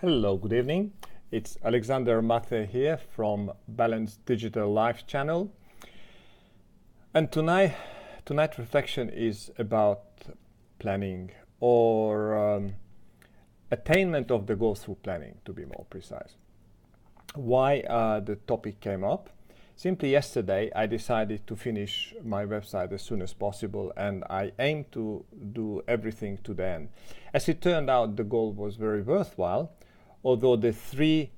Hello, good evening. It's Alexander Matthey here from Balanced Digital Life channel. And tonight reflection is about planning or attainment of the goal through planning, to be more precise. Why the topic came up? Simply yesterday I decided to finish my website as soon as possible, and I aim to do everything to the end. As it turned out, the goal was very worthwhile, although the 3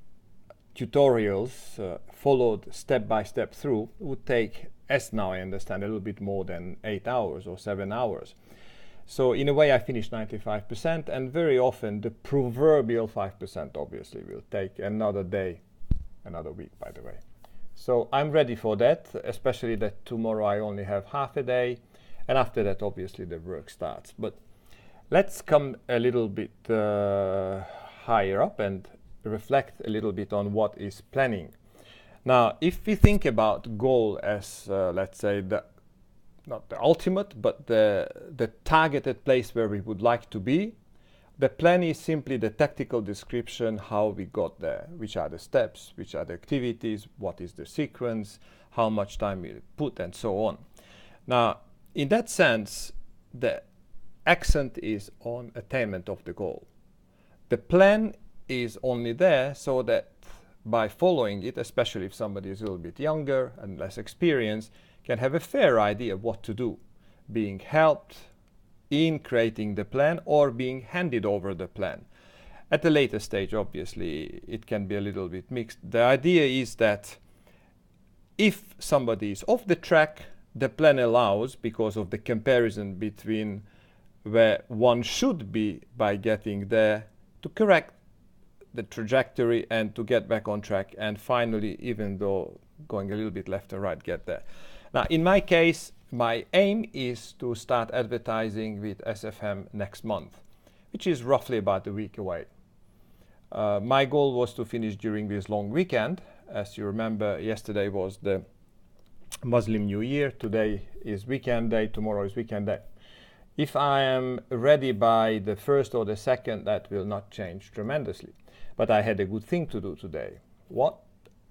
tutorials followed step by step through would take, as now I understand, a little bit more than 8 hours or 7 hours. So in a way I finished 95%, and very often the proverbial 5% obviously will take another day, another week by the way. So I'm ready for that, especially that tomorrow I only have half a day, and after that obviously the work starts. But let's come a little bit higher up and reflect a little bit on what is planning. Now, if we think about goal as, let's say, not the ultimate, but the targeted place where we would like to be, the plan is simply the tactical description how we got there, which are the steps, which are the activities, what is the sequence, how much time we put, and so on. Now, in that sense, the accent is on attainment of the goal. The plan is only there so that by following it, especially if somebody is a little bit younger and less experienced, can have a fair idea of what to do, being helped in creating the plan or being handed over the plan. At a later stage, obviously, it can be a little bit mixed. The idea is that if somebody is off the track, the plan allows, because of the comparison between where one should be by getting there, to correct the trajectory and to get back on track, and finally, even though going a little bit left or right, get there. Now, in my case, my aim is to start advertising with SFM next month, which is roughly about a week away. My goal was to finish during this long weekend. As you remember, yesterday was the Muslim New Year. Today is weekend day. Tomorrow is weekend day. If I am ready by the 1st or the 2nd, that will not change tremendously. But I had a good thing to do today. What?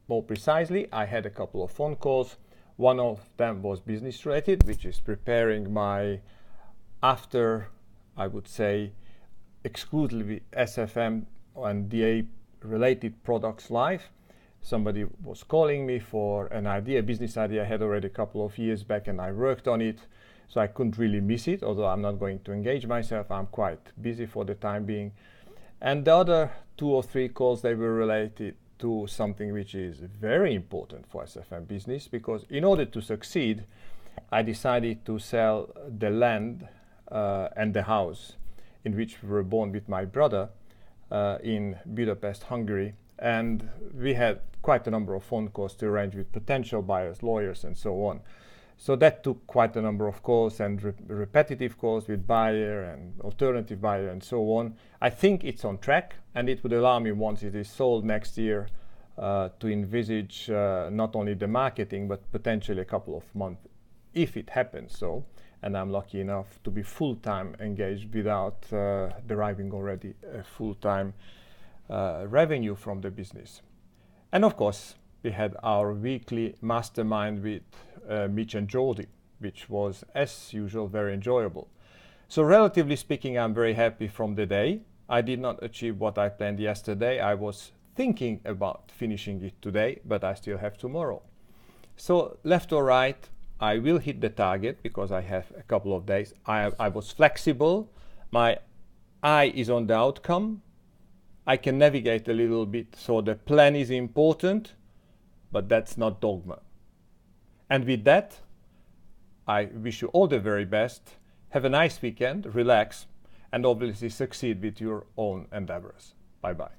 More precisely, I had a couple of phone calls. One of them was business related, which is preparing my after, I would say, exclusively SFM and DA related products live. Somebody was calling me for an idea, a business idea I had already a couple of years back, and I worked on it. So I couldn't really miss it, although I'm not going to engage myself. I'm quite busy for the time being. And the other 2 or 3 calls, they were related to something which is very important for SFM business, because in order to succeed, I decided to sell the land and the house in which we were born with my brother in Budapest, Hungary. And we had quite a number of phone calls to arrange with potential buyers, lawyers, and so on. So that took quite a number of calls and repetitive calls with buyer and alternative buyer and so on. I think it's on track, and it would allow me, once it is sold next year, to envisage not only the marketing but potentially a couple of months, if it happens so, and I'm lucky enough to be full-time engaged without deriving already a full-time revenue from the business. And of course, we had our weekly mastermind with Mitch and Jordi, which was, as usual, very enjoyable. So relatively speaking, I'm very happy from the day. I did not achieve what I planned yesterday. I was thinking about finishing it today, but I still have tomorrow. So left or right, I will hit the target because I have a couple of days. I was flexible. My eye is on the outcome. I can navigate a little bit, so the plan is important, but that's not dogma. And with that, I wish you all the very best. Have a nice weekend, relax, and obviously succeed with your own endeavors. Bye-bye.